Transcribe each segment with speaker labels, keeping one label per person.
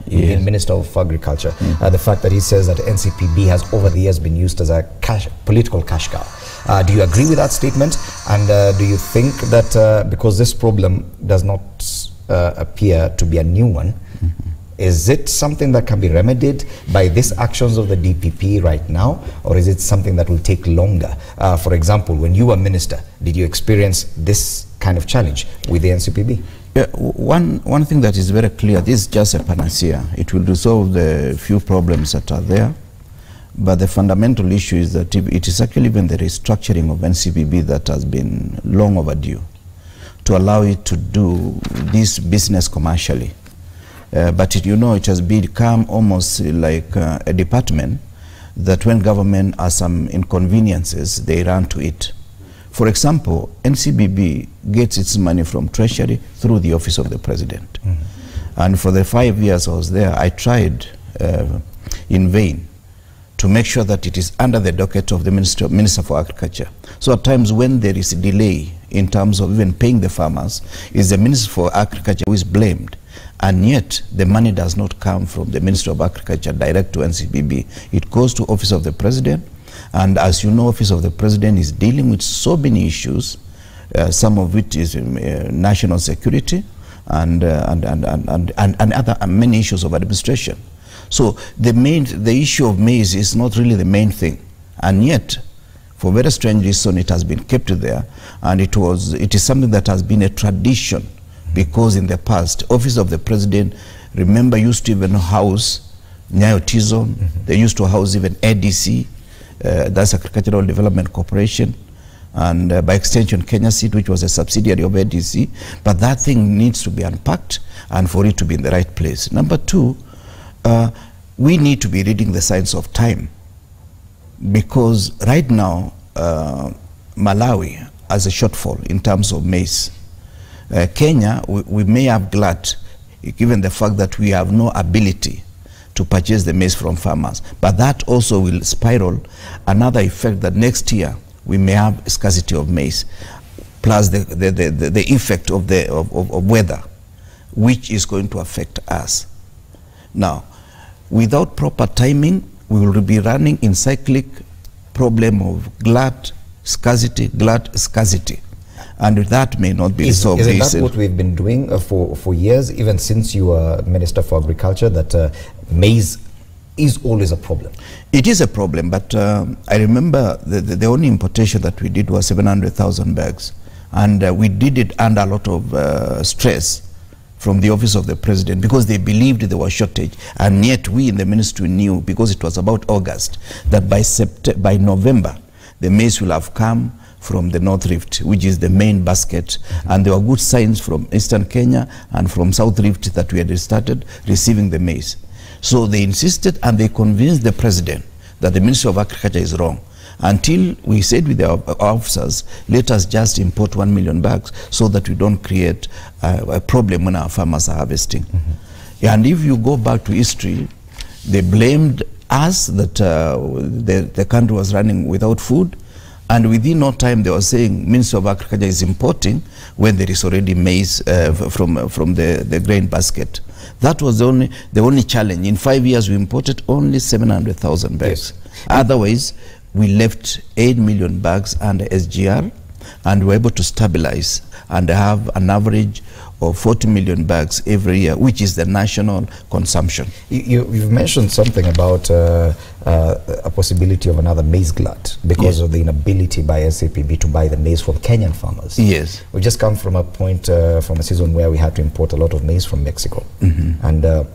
Speaker 1: the Minister of Agriculture. The fact that he says that NCPB has over the years been used as a political cash cow. Do you agree with that statement? And do you think that because this problem does not appear to be a new one, is it something that can be remedied by these actions of the DPP right now, or is it something that will take longer? For example, when you were minister, did you experience this kind of challenge with the NCPB?
Speaker 2: Yeah, one thing that is very clear, this is just a panacea. It will resolve the few problems that are there, but the fundamental issue is that it is actually even the restructuring of NCPB that has been long overdue to allow it to do this business commercially. But it has become almost like a department that when government has some inconveniences, they run to it. For example, NCPB gets its money from Treasury through the Office of the President. And for the 5 years I was there, I tried in vain to make sure that it is under the docket of the Minister for Agriculture. So at times when there is a delay in terms of even paying the farmers, is the Minister for Agriculture who is blamed. And yet the money does not come from the Minister of Agriculture direct to NCPB. It goes to Office of the President. And as you know, Office of the President is dealing with so many issues, some of which is national security and other many issues of administration. So the issue of maize is not really the main thing, and yet, for very strange reason, it has been kept there, and it is something that has been a tradition, because in the past, Office of the President, remember, used to even house Nyayo Tizo, they used to house even ADC, that's Agricultural Development Corporation, and by extension Kenya Seed, which was a subsidiary of ADC, but that thing needs to be unpacked and for it to be in the right place. Number two, we need to be reading the signs of time, because right now Malawi has a shortfall in terms of maize. Kenya, we may have glut given the fact that we have no ability to purchase the maize from farmers, but that also will spiral another effect that next year we may have scarcity of maize, plus the effect of weather, which is going to affect us. Now, without proper timing, we will be running in cyclic problem of glut, scarcity, and that may not be resolved.
Speaker 1: Isn't that what we've been doing for years, even since you were Minister for Agriculture, that maize is always a problem?
Speaker 2: It is a problem, but I remember the only importation that we did was 700,000 bags, and we did it under a lot of stress from the Office of the President, because they believed there was shortage, and yet we in the ministry knew, because it was about August, that by November the maize will have come from the North Rift, which is the main basket, and there were good signs from Eastern Kenya and from South Rift that we had started receiving the maize. So they insisted and they convinced the President that the Ministry of Agriculture is wrong, until we said with our officers, let us just import 1 million bags so that we don't create a problem when our farmers are harvesting. And if you go back to history, they blamed us that the country was running without food, and within no time they were saying Ministry of Agriculture is importing when there is already maize from the grain basket. That was the only challenge. In 5 years we imported only 700,000 bags. Yes. Otherwise we left 8 million bags under SGR, and were able to stabilize and have an average of 40 million bags every year, which is the national consumption.
Speaker 1: You've mentioned something about a possibility of another maize glut because of the inability by NCPB to buy the maize from Kenyan farmers.
Speaker 2: Yes.
Speaker 1: We just come from a point, from a season where we had to import a lot of maize from Mexico. And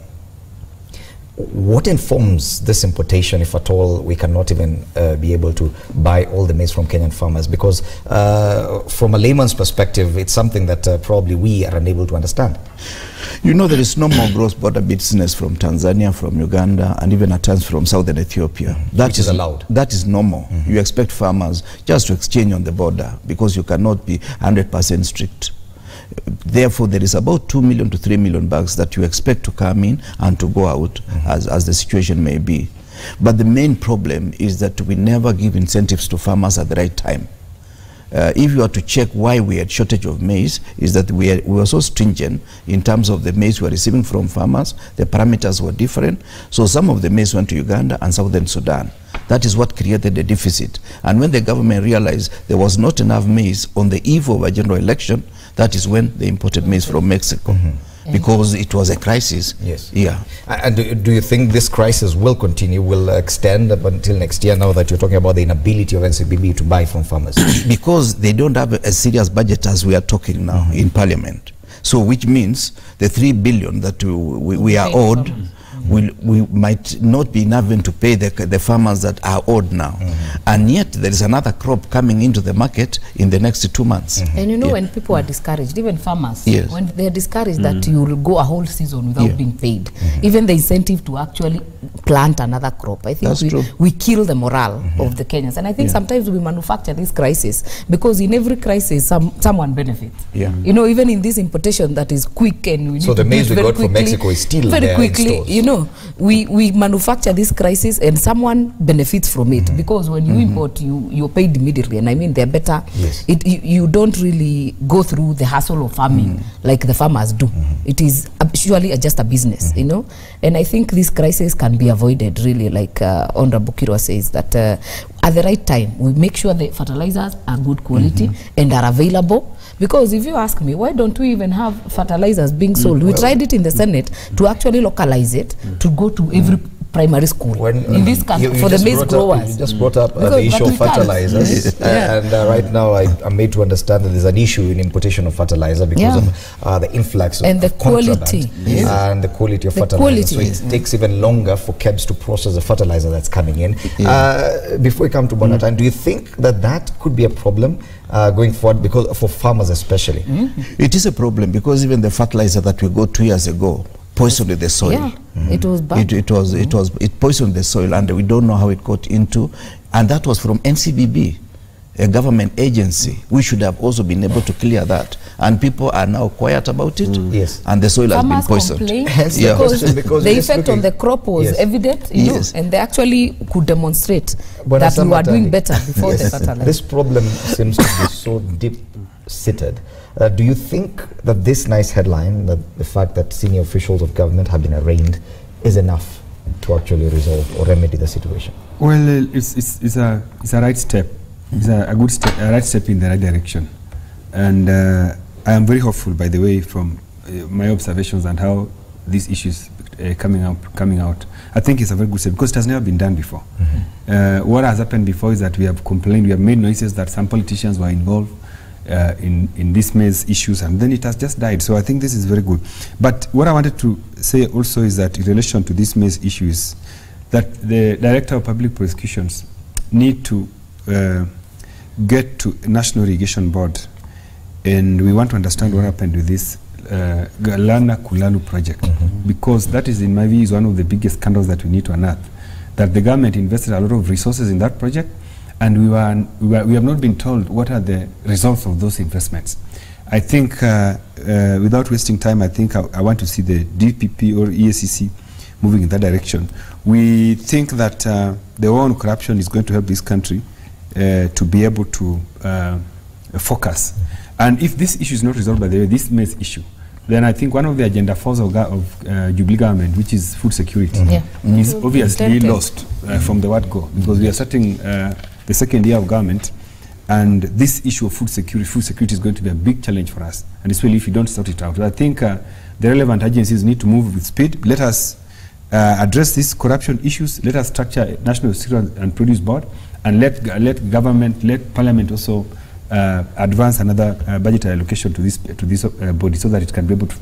Speaker 1: what informs this importation, if at all we cannot even be able to buy all the maize from Kenyan farmers? Because from a layman's perspective, it's something that probably we are unable to understand.
Speaker 2: You know, there is no more cross-border business from Tanzania, from Uganda, and even at times from southern Ethiopia. That is allowed. That is normal. You expect farmers just to exchange on the border, because you cannot be 100% strict. Therefore, there is about 2 million to 3 million bags that you expect to come in and to go out as the situation may be. But the main problem is that we never give incentives to farmers at the right time. if you are to check why we had shortage of maize, is that we were so stringent in terms of the maize we were receiving from farmers. The parameters were different. So some of the maize went to Uganda and Southern Sudan. That is what created the deficit. And when the government realized there was not enough maize on the eve of a general election, that is when they imported maize from Mexico. Because it was a crisis.
Speaker 1: Yes.
Speaker 2: Yeah.
Speaker 1: And do you think this crisis will continue, will extend up until next year, now that you're talking about the inability of NCPB to buy from farmers?
Speaker 2: Because they don't have a serious budget as we are talking now in Parliament. So which means the 3 billion that we are owed, we might not be enough to pay the farmers that are owed now. And yet there is another crop coming into the market in the next 2 months.
Speaker 3: And you know, when people are discouraged, even farmers,
Speaker 2: Yes.
Speaker 3: when they are discouraged that you will go a whole season without being paid, even the incentive to actually plant another crop, I think we kill the morale of the Kenyans. And I think sometimes we manufacture this crisis because in every crisis someone benefits. You know, even in this importation that is quick and we need
Speaker 1: so the maize we got from Mexico is still
Speaker 3: very
Speaker 1: there
Speaker 3: quickly,
Speaker 1: in stores.
Speaker 3: you know, we manufacture this crisis and someone benefits from it, because when you import, you're paid immediately, and I mean they're better. You don't really go through the hassle of farming like the farmers do. It is surely just a business, you know, and I think this crisis can be avoided really, like Honorable Kirwa says, that at the right time we make sure the fertilizers are good quality and are available. Because if you ask me, why don't we even have fertilizers being sold? We tried it in the Senate to actually localize it, to go to every primary school in this country for the maize growers.
Speaker 1: You just brought up the issue of fertilizers. And right now I'm made to understand that there's an issue in importation of fertilizer because of the influx
Speaker 3: and
Speaker 1: of
Speaker 3: the quality
Speaker 1: and the quality of fertilizer. So it takes even longer for KEBS to process the fertilizer that's coming in. Before we come to Bonatine, do you think that that could be a problem going forward, because for farmers especially?
Speaker 2: It is a problem, because even the fertilizer that we got 2 years ago poisoned the soil.
Speaker 3: It was bad.
Speaker 2: It poisoned the soil, and we don't know how it got into, and that was from NCPB, a government agency. We should have also been able to clear that, and people are now quiet about it.
Speaker 1: Yes.
Speaker 2: And the soil has been poisoned.
Speaker 3: Because the effect on the crop was evident, you know, and they actually could demonstrate that we were doing better before the fertilizer.
Speaker 1: This problem seems to be so deep-seated. Do you think that this nice headline, that the fact that senior officials of government have been arraigned, is enough to actually resolve or remedy the situation?
Speaker 4: Well, it's a right step. It's a good step, a right step in the right direction. And I am very hopeful, by the way, from my observations and how these issues coming out. I think it's a very good step, because it has never been done before. What has happened before is that we have complained, we have made noises that some politicians were involved in these maize issues, and then it has just died. So I think this is very good. But what I wanted to say also is that in relation to these maize issues, that the Director of Public Prosecutions need to get to National Irrigation Board, and we want to understand what happened with this Galana Kulanu project, because that is, in my view, is one of the biggest scandals that we need to unearth. That the government invested a lot of resources in that project, and we have not been told what are the results of those investments. I think, without wasting time, I think I want to see the DPP or EACC moving in that direction. We think that the war on corruption is going to help this country to be able to focus. And if this issue is not resolved by the way, this maize issue, then I think one of the agenda 4s of Jubilee government, which is food security, is obviously lost from the word go, because we are starting the second year of government, and this issue of food security is going to be a big challenge for us, and especially if you don't sort it out. So I think the relevant agencies need to move with speed. Let us address these corruption issues. Let us structure a National Cereal and Produce Board, and let government, let Parliament also advance another budgetary allocation to this body, so that it can be able to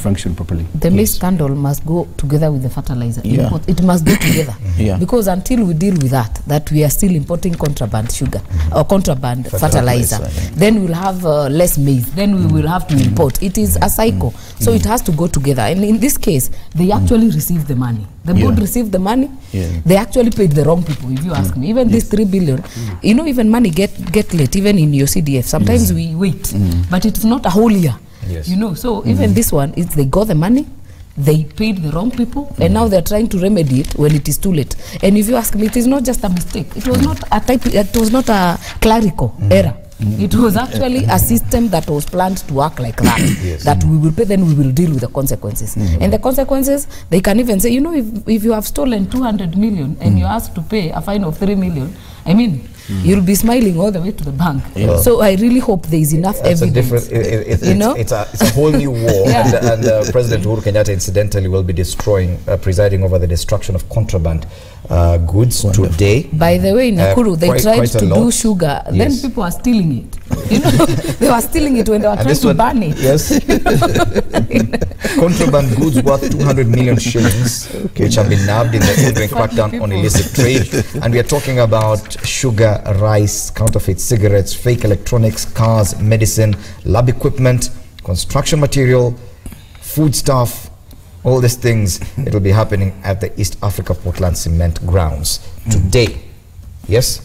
Speaker 4: function properly.
Speaker 3: The maize scandal must go together with the fertilizer. It must go together. Because until we deal with that we are still importing contraband sugar or contraband fertilizer, then we'll have less maize, then we will have to import. It is a cycle. So it has to go together. And in this case, they actually received the money. The board received the money. They actually paid the wrong people, if you ask me. Even this 3 billion, you know, even money get late, even in your CDF. Sometimes we wait, but it's not a whole year. You know, so even this one, they got the money, they paid the wrong people, and now they're trying to remedy it when it is too late. And if you ask me, it is not just a mistake. It was not a clerical error. It was actually a system that was planned to work like that. That we will pay, then we will deal with the consequences. And the consequences, they can even say, you know, if you have stolen 200 million and you're asked to pay a fine of 3 million, I mean, you'll be smiling all the way to the bank. So I really hope there is enough evidence.
Speaker 1: It's a whole new war. And President Uhuru Kenyatta incidentally will be presiding over the destruction of contraband goods today.
Speaker 3: By the way, in Nakuru, they tried to do sugar. Then people are stealing it. You know, they were stealing it when they were trying to ban it.
Speaker 1: Yes. Contraband goods worth 200 million shillings, which have been nabbed in the ongoing crackdown on illicit trade. And we are talking about sugar, rice, counterfeit cigarettes, fake electronics, cars, medicine, lab equipment, construction material, foodstuff, all these things. It will be happening at the East Africa Portland Cement grounds today. Yes?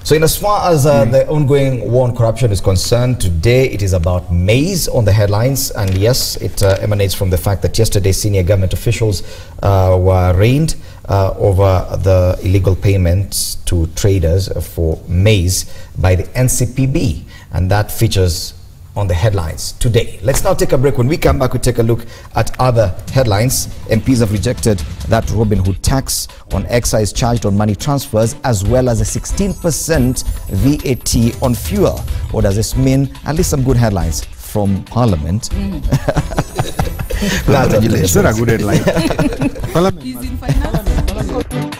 Speaker 1: So in as far as the ongoing war on corruption is concerned, today it is about maize on the headlines. And yes, it emanates from the fact that yesterday senior government officials were arraigned over the illegal payments to traders for maize by the NCPB. And that features on the headlines today. Let's now take a break. When we come back, we take a look at other headlines. MPs have rejected that Robin Hood tax on excise charged on money transfers, as well as a 16% VAT on fuel. What does this mean? At least some good headlines from Parliament.
Speaker 2: Congratulations.
Speaker 4: It's not a good headline.
Speaker 3: He's in finance.